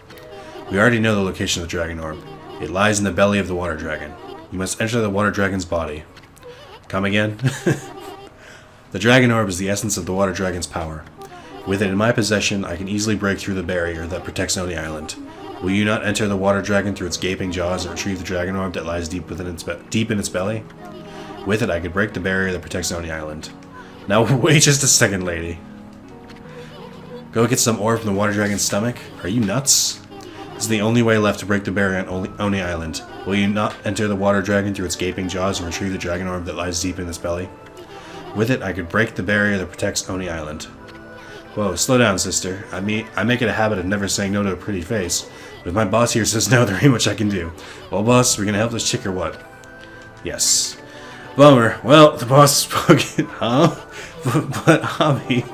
We already know the location of the Dragon Orb. It lies in the belly of the Water Dragon. You must enter the Water Dragon's body. Come again? The Dragon Orb is the essence of the Water Dragon's power. With it in my possession, I can easily break through the barrier that protects Oni Island. Will you not enter the Water Dragon through its gaping jaws and retrieve the Dragon Orb that lies deep in its belly? With it, I could break the barrier that protects Oni Island. Now, wait just a second, lady. Go get some orb from the Water Dragon's stomach? Are you nuts? This is the only way left to break the barrier on Oni Island. Will you not enter the Water Dragon through its gaping jaws and retrieve the Dragon Orb that lies deep in its belly? With it, I could break the barrier that protects Oni Island. Whoa, slow down, sister. I make it a habit of never saying no to a pretty face. But if my boss here says no, there ain't much I can do. Well, boss, we're gonna help this chick or what? Yes. Bummer. Well, the boss has spoken. Huh? But Hami.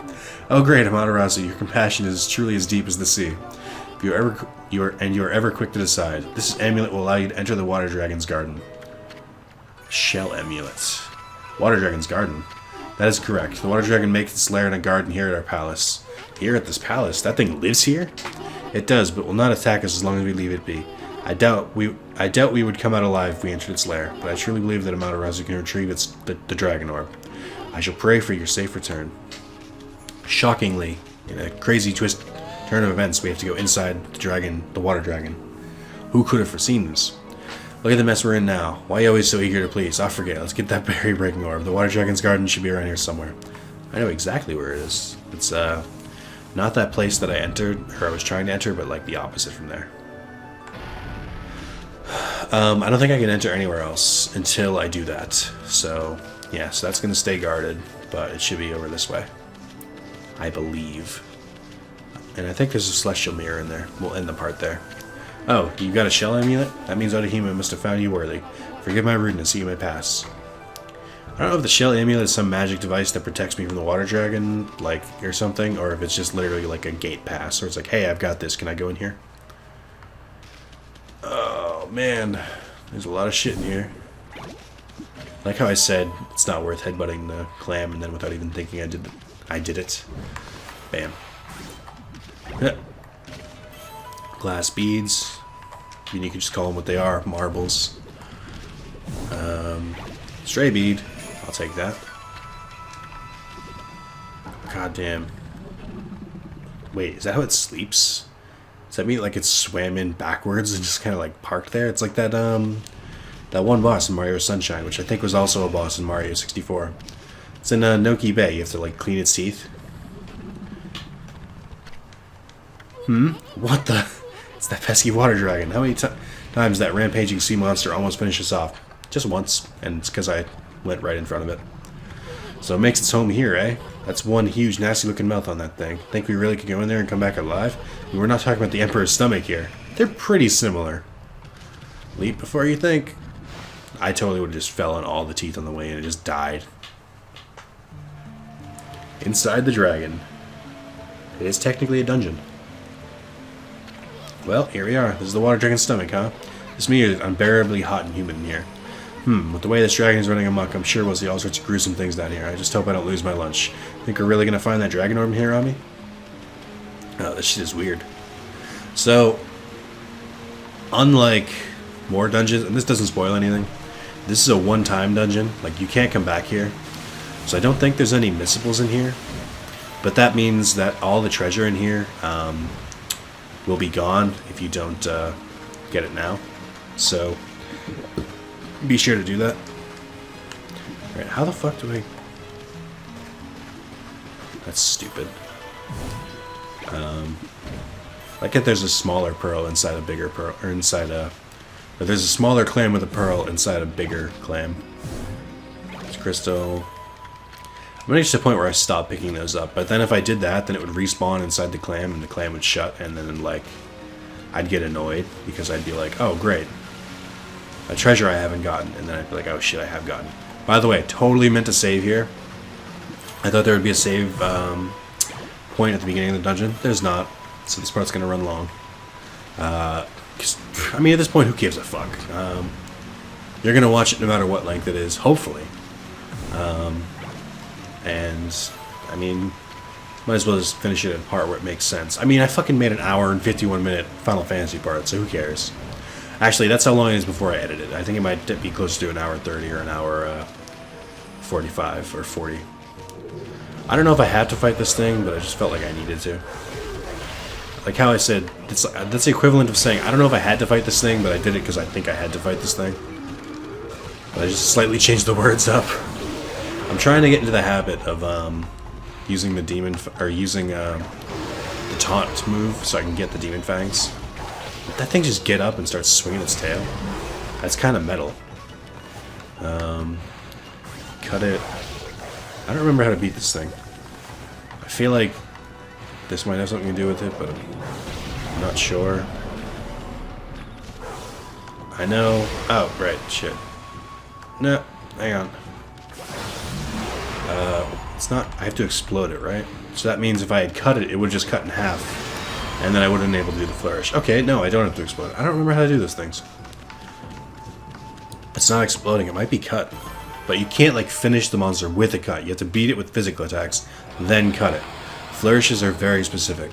Oh great, Amaterasu, your compassion is truly as deep as the sea. If you are ever quick to decide. This amulet will allow you to enter the Water Dragon's garden. Shell amulet. Water Dragon's garden. That is correct. The Water Dragon makes its lair in a garden here at our palace. Here at this palace? That thing lives here? It does, but will not attack us as long as we leave it be. I doubt we would come out alive if we entered its lair, but I truly believe that Amaterasu can retrieve the Dragon Orb. I shall pray for your safe return. Shockingly, in a crazy turn of events, we have to go inside the Water Dragon. Who could have foreseen this? Look at the mess we're in now. Why are you always so eager to please? I forget. Let's get that barrier-breaking orb. The Water Dragon's garden should be around here somewhere. I know exactly where it is. It's not that place that I entered, or I was trying to enter, but like the opposite from there. I don't think I can enter anywhere else until I do that. So, yeah, so that's going to stay guarded, but it should be over this way. I believe. And I think there's a celestial mirror in there. We'll end the part there. Oh, you got a shell amulet? That means Odahime must have found you worthy. Forgive my rudeness, you may pass. I don't know if the shell amulet is some magic device that protects me from the water dragon, like, or something, or if it's just literally like a gate pass, or it's like, hey, I've got this, can I go in here? Oh, man. There's a lot of shit in here. Like how I said, it's not worth headbutting the clam, and then without even thinking I did it. Bam. Glass beads. I mean, you can just call them what they are, marbles. Stray bead. I'll take that. God damn. Wait, is that how it sleeps? Does that mean like it swam in backwards and just kind of like parked there? It's like that that one boss in Mario Sunshine, which I think was also a boss in Mario 64. It's in Noki Bay. You have to like clean its teeth. What the? It's that pesky water dragon. How many times that rampaging sea monster almost finished us off? Just once, and it's because I went right in front of it. So it makes its home here, eh? That's one huge nasty looking mouth on that thing. Think we really could go in there and come back alive? We're not talking about the Emperor's stomach here. They're pretty similar. Leap before you think. I totally would have just fell on all the teeth on the way and it just died. Inside the dragon. It is technically a dungeon. Well, here we are. This is the water dragon's stomach, huh? This meat is unbearably hot and humid in here. With the way this dragon is running amok, I'm sure we'll see all sorts of gruesome things down here. I just hope I don't lose my lunch. Think we're really gonna find that dragon orb here on me? Oh, this shit is weird. So, unlike more dungeons, and this doesn't spoil anything, this is a one-time dungeon. Like, you can't come back here. So I don't think there's any missables in here. But that means that all the treasure in here will be gone if you don't get it now. So, be sure to do that. Alright, how the fuck do I... That's stupid. Like if there's a smaller pearl inside a bigger pearl, or inside a... If there's a smaller clam with a pearl inside a bigger clam. It's crystal. I'm gonna reach the point where I stop picking those up, but then if I did that, then it would respawn inside the clam, and the clam would shut, and then, like, I'd get annoyed, because I'd be like, oh, great. A treasure I haven't gotten, and then I'd be like, oh shit, I have gotten. By the way, totally meant to save here. I thought there would be a save point at the beginning of the dungeon. There's not, so this part's gonna run long. I mean, at this point, who gives a fuck? You're gonna watch it no matter what length it is, hopefully. And, I mean, might as well just finish it at a part where it makes sense. I mean, I fucking made an hour and 51-minute Final Fantasy part, so who cares? Actually, that's how long it is before I edit it. I think it might be close to an hour 30 or an hour 45 or 40. I don't know if I have to fight this thing, but I just felt like I needed to. Like how I said, that's the equivalent of saying, I don't know if I had to fight this thing, but I did it because I think I had to fight this thing. But I just slightly changed the words up. I'm trying to get into the habit of using the demon, or using the taunt move so I can get the demon fangs. Did that thing just get up and start swinging its tail? That's kind of metal. Cut it. I don't remember how to beat this thing. I feel like this might have something to do with it, but I'm not sure. I know. Oh, right. Shit. No. Hang on. It's not... I have to explode it, right? So that means if I had cut it, it would just cut in half. And then I wouldn't have been able to do the flourish. Okay, no, I don't have to explode it. I don't remember how to do those things. It's not exploding. It might be cut. But you can't, like, finish the monster with a cut. You have to beat it with physical attacks, then cut it. Flourishes are very specific.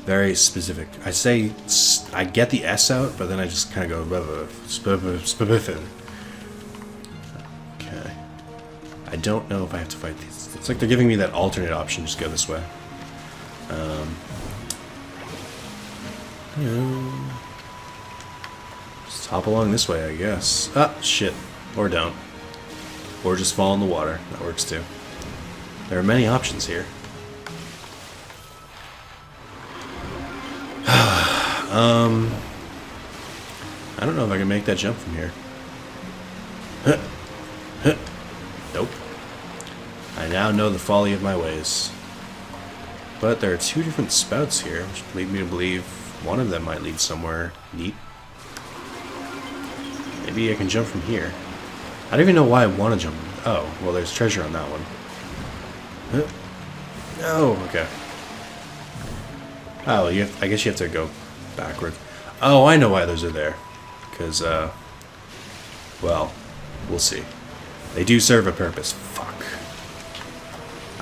Very specific. I say... I get the S out, but then I just kind of go... Okay. I don't know if I have to fight these. It's like they're giving me that alternate option. Just go this way. Just hop along this way, I guess. Ah, shit. Or don't. Or just fall in the water. That works too. There are many options here. I don't know if I can make that jump from here. Nope. I now know the folly of my ways. But there are two different spouts here, which lead me to believe one of them might lead somewhere neat. Maybe I can jump from here. I don't even know why I want to jump. Oh, well, there's treasure on that one. Huh? Oh, okay. Oh, I guess you have to go backwards. Oh, I know why those are there. Because, well, we'll see. They do serve a purpose. Fuck.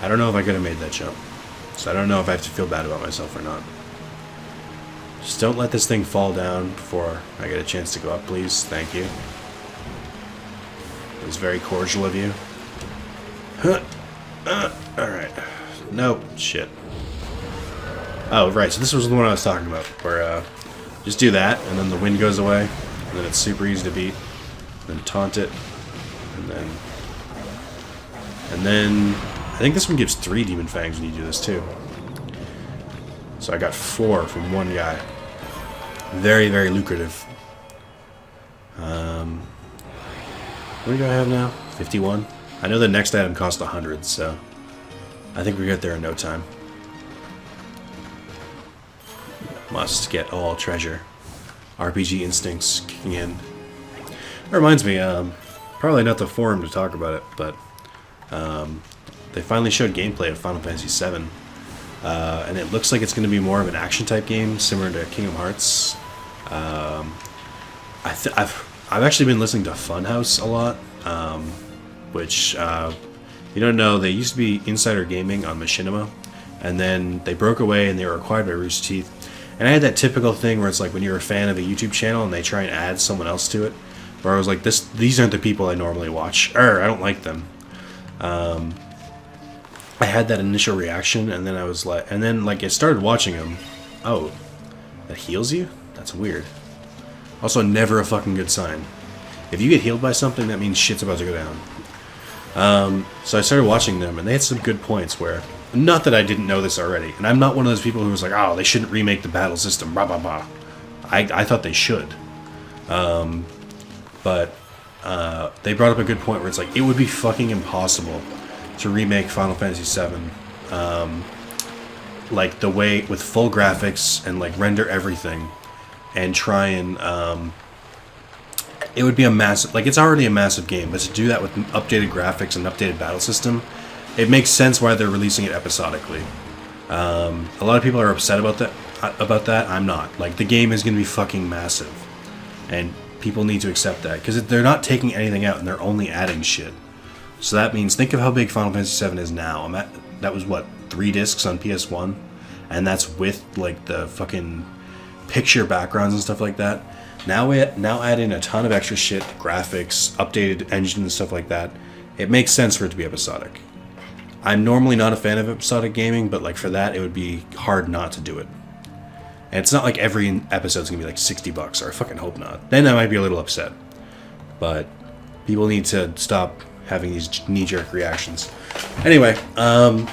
I don't know if I could have made that jump. So I don't know if I have to feel bad about myself or not. Just don't let this thing fall down before I get a chance to go up, please. Thank you. It was very cordial of you. Huh. Alright. Nope. Shit. Oh, right. So this was the one I was talking about. Where, just do that, and then the wind goes away. And then it's super easy to beat. And then taunt it. And then... I think this one gives 3 Demon Fangs when you do this, too. So I got 4 from one guy. Very, very lucrative. What do I have now? 51? I know the next item cost 100, so... I think we get there in no time. Must get all treasure. RPG instincts kicking in. That reminds me, probably not the forum to talk about it, but... they finally showed gameplay of Final Fantasy VII. And it looks like it's going to be more of an action-type game, similar to Kingdom Hearts. I've actually been listening to Funhouse a lot, which, you don't know, they used to be Insider Gaming on Machinima, and then they broke away and they were acquired by Rooster Teeth. And I had that typical thing where it's like when you're a fan of a YouTube channel and they try and add someone else to it, where I was like, these aren't the people I normally watch. I don't like them. I had that initial reaction, and then I was like, I started watching them. Oh, that heals you? That's weird. Also, never a fucking good sign. If you get healed by something, that means shit's about to go down. So I started watching them, and they had some good points where, not that I didn't know this already, and I'm not one of those people who was like, oh, they shouldn't remake the battle system, blah, blah, blah. I thought they should. But they brought up a good point where it's like, it would be fucking impossible to remake Final Fantasy VII, like the way with full graphics and like render everything, and try and it would be a massive, like it's already a massive game, but to do that with updated graphics and updated battle system, it makes sense why they're releasing it episodically. A lot of people are upset about that. I'm not. Like, the game is going to be fucking massive, and people need to accept that because they're not taking anything out and they're only adding shit. So that means, think of how big Final Fantasy VII is now. That was, what, 3 discs on PS1? And that's with, like, the fucking picture backgrounds and stuff like that. Now add in a ton of extra shit, graphics, updated engine and stuff like that. It makes sense for it to be episodic. I'm normally not a fan of episodic gaming, but, like, for that, it would be hard not to do it. And it's not like every episode's gonna be, like, $60, or I fucking hope not. Then I might be a little upset. But people need to stop having these knee-jerk reactions. Anyway, so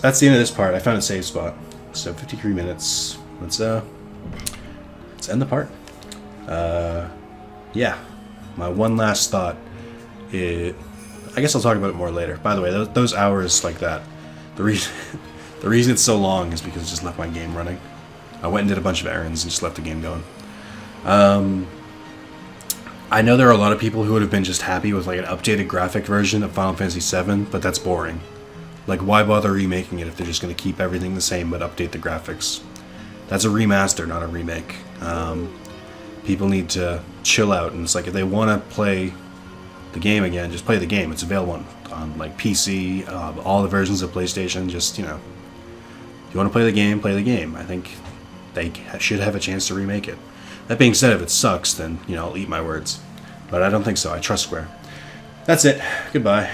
that's the end of this part. I found a save spot. So 53 minutes. Let's end the part. Yeah. My one last thought is, I guess I'll talk about it more later. By the way, those hours like that, the reason it's so long is because I just left my game running. I went and did a bunch of errands and just left the game going. I know there are a lot of people who would have been just happy with like an updated graphic version of Final Fantasy VII, but that's boring. Like, why bother remaking it if they're just going to keep everything the same but update the graphics? That's a remaster, not a remake. People need to chill out, and it's like, if they want to play the game again, just play the game. It's available on like PC, all the versions of PlayStation. Just, you know, if you want to play the game, play the game. I think they should have a chance to remake it. That being said, if it sucks, then, you know, I'll eat my words. But I don't think so. I trust Square. That's it. Goodbye.